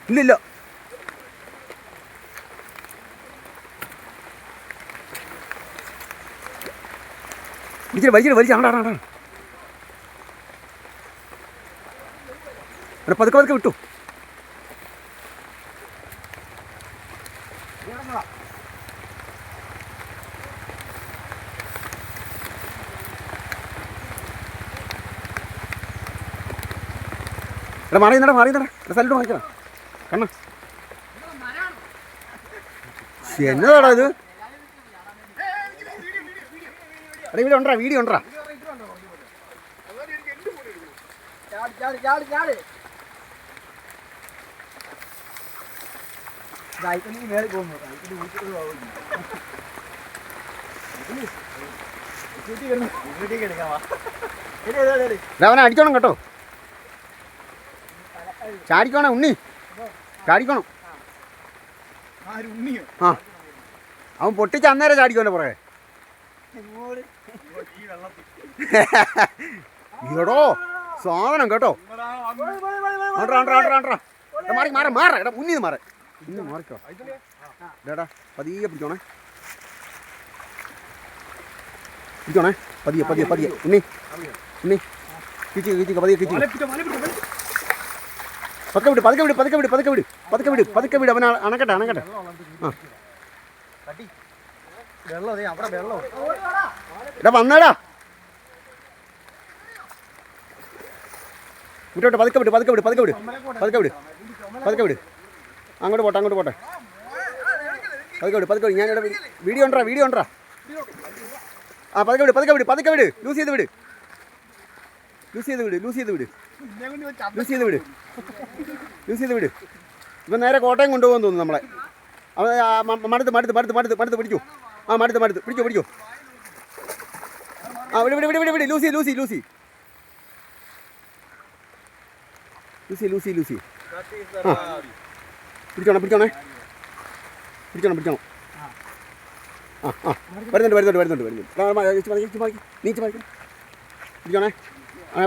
ഇല്ലില്ല. വലിച്ചു ആടാ പതുക്കെ വിട്ടു. മാറിയുന്നടാ സ്ഥലത്ത് വാങ്ങിക്കണം കണ്ണ. എന്നതാടാ ഇത്? ഇവിടെ ഉണ്ടാ വീഡിയോ ഉണ്ടാ. അവനെ അടിച്ചോണം കേട്ടോ. ചാടിക്കോണേ ഉണ്ണി, ചാടിക്കോണം. ആ അവൻ പൊട്ടിച്ച് അന്നേരം ചാടിക്കോനെ പുറകെ. ഈടോ സാധനം കേട്ടോ. മാറ എടാ മുന്നിൽ മാറ. ഇന്ന് മാറിക്കോ ഡേടാ. പതിയെ പിടിച്ചോണേ പതിയെ ഉണ്ണി കിച്ചിക്ക് പതിയെ പതുക്കെ വിട്. അവൻ അണക്കട്ടെ. ആ എടാ വന്നേടാ വിട്ടോട്ടെ. പതുക്കെ വിട്. അങ്ങോട്ട് പോട്ടെ. പതുക്കെ വിട്. ഞാനിവിടെ വീഡിയോ ഉണ്ടാ. ആ പതുക്കെ വിട്. ലൂസ് ചെയ്ത് വിട്. ഇപ്പം നേരെ കോട്ടയം കൊണ്ടുപോകാൻ തോന്നുന്നു നമ്മളെ. മടുത്ത് പിടിക്കൂ. ആ മടുത്ത് പിടിക്കോ. ആ വിട്. ലൂസി. പിടിച്ചോണേ. ആ വരുന്നുണ്ട്. നീച്ച് പിടിച്ചോണേ.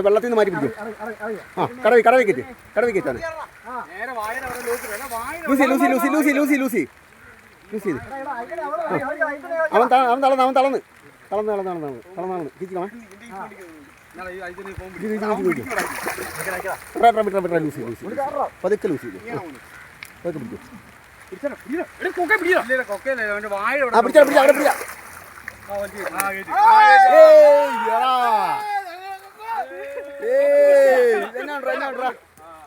വെള്ളത്തിൽ നിന്ന് മാറ്റി പിടിക്കും. ആ കടവി കയറ്റാണ്. ലൂസി അവൻ തളന്ന് കിച്ചിക്കണേ. പതുക്കെ ലൂസി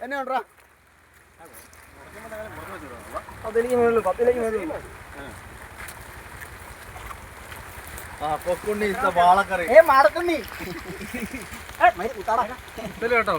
എന്നാ പൊക്കുണ്ണി വാളക്കറി മടക്കുണ്ണി കേട്ടോ.